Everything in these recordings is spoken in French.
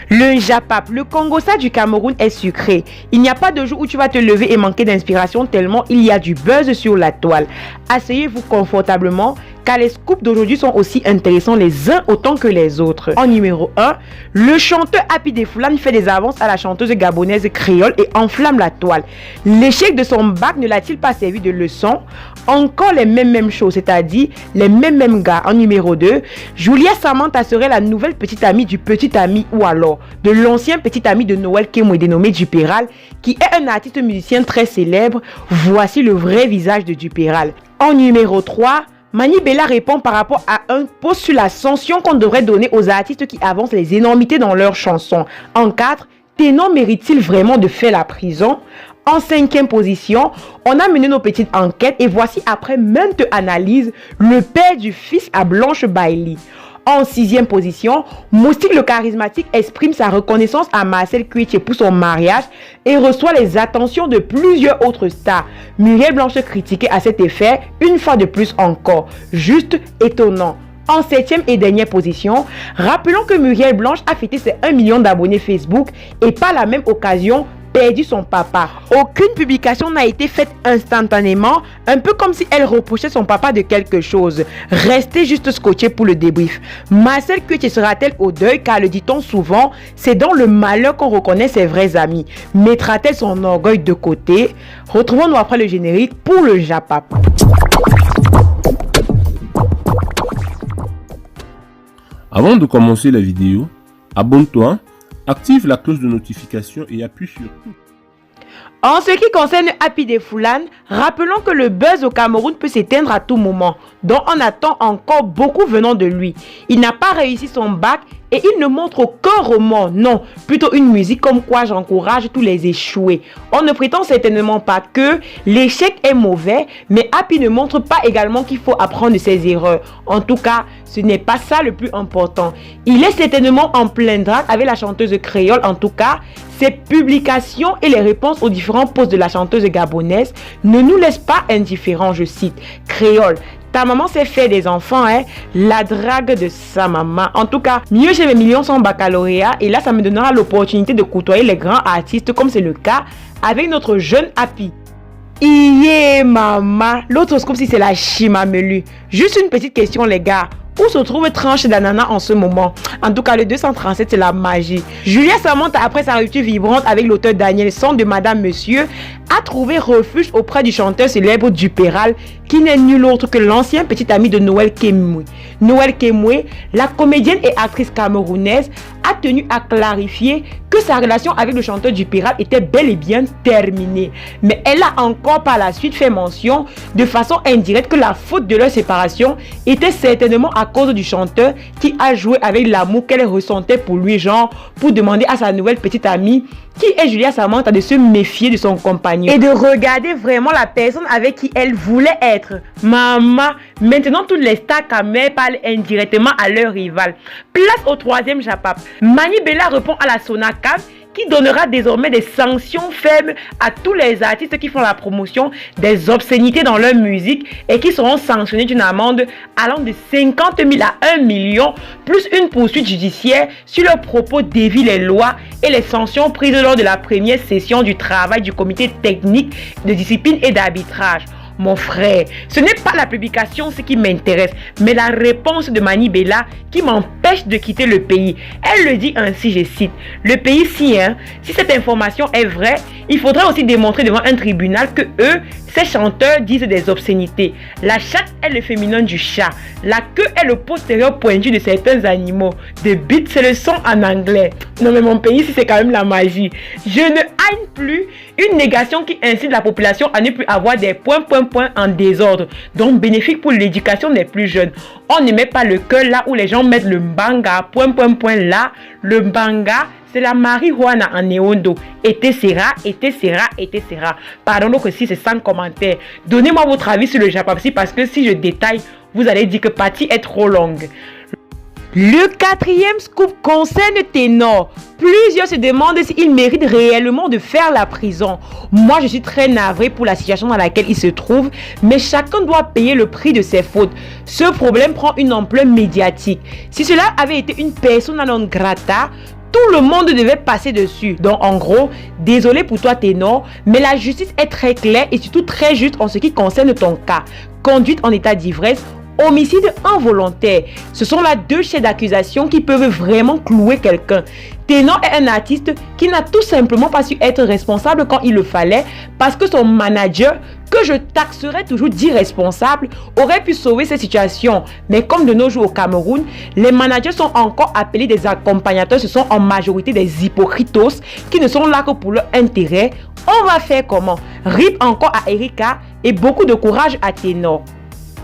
Le Japap, le Congossa du Cameroun est sucré. Il n'y a pas de jour où tu vas te lever et manquer d'inspiration tellement il y a du buzz sur la toile. Asseyez-vous confortablement car les scoops d'aujourd'hui sont aussi intéressants les uns autant que les autres. En numéro 1, le chanteur Happy Defoulan fait des avances à la chanteuse gabonaise Créole et enflamme la toile. L'échec de son bac ne l'a-t-il pas servi de leçon? Encore les mêmes choses, c'est-à-dire les mêmes gars. En numéro 2, Julia Samantha serait la nouvelle petite amie du petit ami ou alors de l'ancien petit ami de Noël Kemwe dénommé Dupéral, qui est un artiste musicien très célèbre. Voici le vrai visage de Dupéral. En numéro 3, Mani Bella répond par rapport à un post sur la sanction qu'on devrait donner aux artistes qui avancent les énormités dans leurs chansons. En 4, Ténor mérite-t-il vraiment de faire la prison? En 5e position, on a mené nos petites enquêtes et voici après maintes analyses le père du fils à Blanche Bailey. En 6e position, Moustique le charismatique exprime sa reconnaissance à Marcel Cuitier pour son mariage et reçoit les attentions de plusieurs autres stars. Muriel Blanche critiquée à cet effet une fois de plus encore. Juste étonnant. En 7e et dernière position, rappelons que Muriel Blanche a fêté ses 1 million d'abonnés Facebook et par la même occasion perdu son papa. Aucune publication n'a été faite instantanément, un peu comme si elle reprochait son papa de quelque chose. Restez juste scotché pour le débrief. Marcel Cuitier sera-t-elle au deuil car le dit-on souvent, c'est dans le malheur qu'on reconnaît ses vrais amis. Mettra-t-elle son orgueil de côté? Retrouvons-nous après le générique pour le Japap. Avant de commencer la vidéo, abonne-toi, active la cloche de notification et appuie sur tout. En ce qui concerne Happy Defoulan, rappelons que le buzz au Cameroun peut s'éteindre à tout moment, dont on attend encore beaucoup venant de lui. Il n'a pas réussi son bac et il ne montre aucun remords, non, plutôt une musique comme quoi j'encourage tous les échoués. On ne prétend certainement pas que l'échec est mauvais, mais Happy ne montre pas également qu'il faut apprendre de ses erreurs. En tout cas, ce n'est pas ça le plus important. Il est certainement en plein drague avec la chanteuse créole. En tout cas, ses publications et les réponses aux différents posts de la chanteuse gabonaise ne nous laissent pas indifférents, je cite. Créole, ta maman s'est fait des enfants, hein? La drague de sa maman. En tout cas, mieux j'ai mes millions sans baccalauréat et là, ça me donnera l'opportunité de côtoyer les grands artistes comme c'est le cas avec notre jeune Happy. Iye maman, l'autre scoop si c'est la chimamelu. Juste une petite question les gars. Où se trouve Tranche d'Anana en ce moment? En tout cas, le 237, c'est la magie. Julia Samantha, après sa rupture vibrante avec l'auteur Daniel Son de Madame Monsieur, a trouvé refuge auprès du chanteur célèbre Dupéral, qui n'est nul autre que l'ancien petit ami de Noël Kemwe. Noël Kemwe, la comédienne et actrice camerounaise, a tenu à clarifier que sa relation avec le chanteur Dupéral était bel et bien terminée. Mais elle a encore par la suite fait mention de façon indirecte que la faute de leur séparation était certainement à cause du chanteur qui a joué avec l'amour qu'elle ressentait pour lui, genre pour demander à sa nouvelle petite amie qui est Julia Samantha de se méfier de son compagnon et de regarder vraiment la personne avec qui elle voulait être. Maman, maintenant toutes les stars camères parlent indirectement à leur rival. Place au 3e Japap. Mani Bella répond à la Sonacam qui donnera désormais des sanctions fermes à tous les artistes qui font la promotion des obscénités dans leur musique et qui seront sanctionnés d'une amende allant de 50 000 à 1 million, plus une poursuite judiciaire sur leurs propos dévient les lois et les sanctions prises lors de la première session du travail du comité technique de discipline et d'arbitrage. Mon frère, ce n'est pas la publication ce qui m'intéresse, mais la réponse de Mani Bella qui m'empêche de quitter le pays. Elle le dit ainsi, je cite, « Le pays si cette information est vraie, il faudra aussi démontrer devant un tribunal que eux, ces chanteurs disent des obscénités. La chatte est le féminin du chat. La queue est le postérieur pointu de certains animaux. The beat, c'est le son en anglais. » Non mais mon pays, c'est quand même la magie. Je ne haine plus une négation qui incite la population à ne plus avoir des points en désordre, donc bénéfique pour l'éducation des plus jeunes. On ne met pas le cœur là où les gens mettent le mbanga, là. Le mbanga, c'est la marijuana en néondo. Etc. Pardon donc si c'est sans commentaire. Donnez-moi votre avis sur le Japapsi parce que si je détaille, vous allez dire que partie est trop longue. Le 4e scoop concerne Ténor. Plusieurs se demandent s'il mérite réellement de faire la prison. Moi, je suis très navré pour la situation dans laquelle il se trouve, mais chacun doit payer le prix de ses fautes. Ce problème prend une ampleur médiatique. Si cela avait été une persona non grata, Tout le monde devait passer dessus. Donc en gros, désolé pour toi Ténor, mais la justice est très claire et surtout très juste en ce qui concerne ton cas. Conduite en état d'ivresse, homicide involontaire. Ce sont là 2 chefs d'accusation qui peuvent vraiment clouer quelqu'un. Ténor est un artiste qui n'a tout simplement pas su être responsable quand il le fallait parce que son manager, que je taxerais toujours d'irresponsable, aurait pu sauver cette situation. Mais comme de nos jours au Cameroun, les managers sont encore appelés des accompagnateurs, ce sont en majorité des hypocritos qui ne sont là que pour leur intérêt. On va faire comment? RIP encore à Erika et beaucoup de courage à Ténor.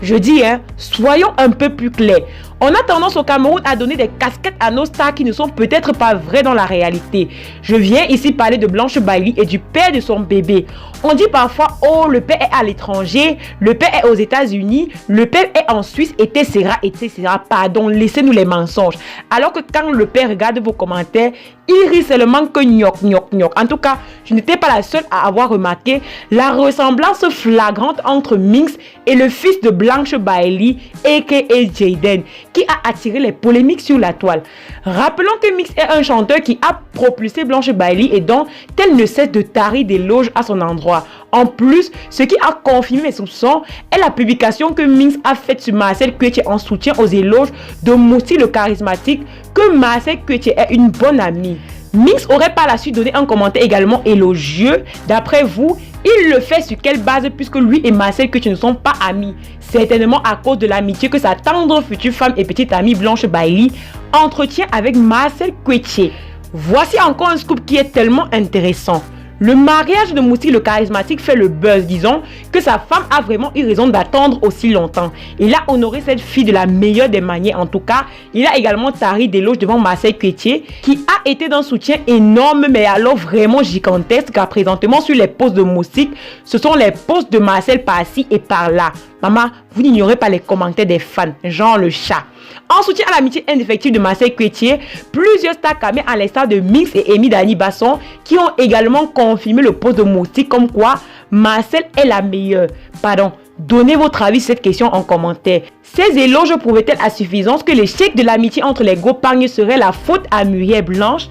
Je dis, soyons un peu plus clairs. On a tendance au Cameroun à donner des casquettes à nos stars qui ne sont peut-être pas vraies dans la réalité. Je viens ici parler de Blanche Bailey et du père de son bébé. On dit parfois, oh, le père est à l'étranger, le père est aux États-Unis, le père est en Suisse, etc., etc. Pardon, laissez-nous les mensonges. Alors que quand le père regarde vos commentaires, il rit seulement que gnoc, gnoc, gnoc. En tout cas, je n'étais pas la seule à avoir remarqué la ressemblance flagrante entre Minx et le fils de Blanche Bailey, a.k.a. Jaden, qui a attiré les polémiques sur la toile. Rappelons que Minx est un chanteur qui a propulsé Blanche Bailey et dont elle ne cesse de tarir d'éloges à son endroit. En plus, ce qui a confirmé mes soupçons est la publication que Minx a faite sur Marcel Koetier en soutien aux éloges de Moussi le charismatique, que Marcel Koetier est une bonne amie. Minx aurait par la suite donné un commentaire également élogieux. D'après vous, il le fait sur quelle base puisque lui et Marcel Koetier ne sont pas amis? Certainement à cause de l'amitié que sa tendre future femme et petite amie Blanche Bailey entretient avec Marcel Koetier. Voici encore un scoop qui est tellement intéressant. Le mariage de Moussi le charismatique fait le buzz, disons que sa femme a vraiment eu raison d'attendre aussi longtemps. Il a honoré cette fille de la meilleure des manières en tout cas. Il a également tari d'éloges devant Marcel Koetier qui a été d'un soutien énorme mais alors vraiment gigantesque car présentement sur les posts de Moussi, ce sont les posts de Marcel par-ci et par-là. Maman, vous n'ignorez pas les commentaires des fans, genre le chat. En soutien à l'amitié indéfectible de Marcel Koetier, plusieurs stars camés à l'instar de Minx et Amy Dani Basson qui ont également confirmé le post de Moussi comme quoi Marcel est la meilleure. Pardon, donnez votre avis sur cette question en commentaire. Ces éloges prouvaient-elles à suffisance que l'échec de l'amitié entre les Go-Pagnes serait la faute à Muriel Blanche?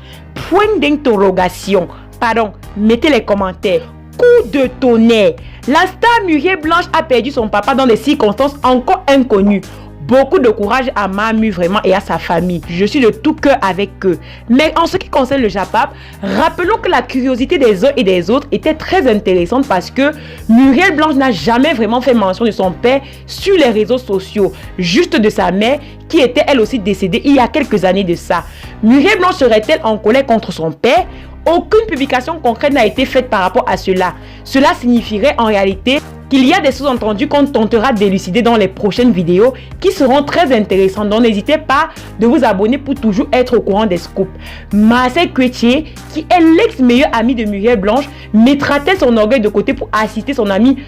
Point d'interrogation. Pardon, mettez les commentaires. Coup de tonnerre. La star Muriel Blanche a perdu son papa dans des circonstances encore inconnues. Beaucoup de courage à Mamu vraiment et à sa famille. Je suis de tout cœur avec eux. Mais en ce qui concerne le Japap, rappelons que la curiosité des uns et des autres était très intéressante parce que Muriel Blanche n'a jamais vraiment fait mention de son père sur les réseaux sociaux, juste de sa mère qui était elle aussi décédée il y a quelques années de ça. Muriel Blanche serait-elle en colère contre son père? Aucune publication concrète n'a été faite par rapport à cela. Cela signifierait en réalité qu'il y a des sous-entendus qu'on tentera d'élucider dans les prochaines vidéos qui seront très intéressantes. Donc n'hésitez pas de vous abonner pour toujours être au courant des scoops. Marcel Koetier, qui est l'ex-meilleur ami de Muriel Blanche, mettra-t-elle son orgueil de côté pour assister son ami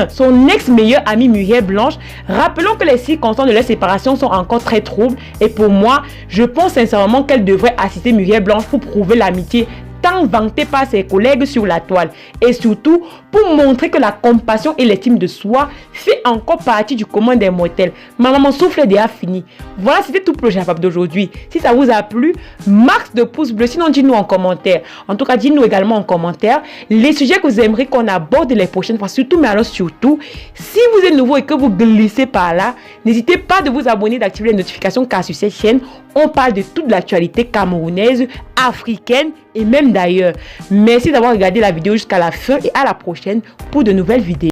son ex-meilleur ami Muriel Blanche? Rappelons que les circonstances de leur séparation sont encore très troubles et pour moi, je pense sincèrement qu'elle devrait assister Muriel Blanche pour prouver l'amitié tant vanté par ses collègues sur la toile et surtout pour montrer que la compassion et l'estime de soi fait encore partie du commun des mortels. Ma maman souffle déjà fini. Voilà, c'était tout pour le Japap d'aujourd'hui. Si ça vous a plu, max de pouces bleus, sinon dites-nous en commentaire. En tout cas, dites-nous également en commentaire les sujets que vous aimeriez qu'on aborde les prochaines fois. Surtout, mais alors surtout, si vous êtes nouveau et que vous glissez par là, n'hésitez pas de vous abonner, d'activer les notifications car sur cette chaîne, on parle de toute l'actualité camerounaise, africaine et même d'ailleurs. Merci d'avoir regardé la vidéo jusqu'à la fin et à la prochaine pour de nouvelles vidéos.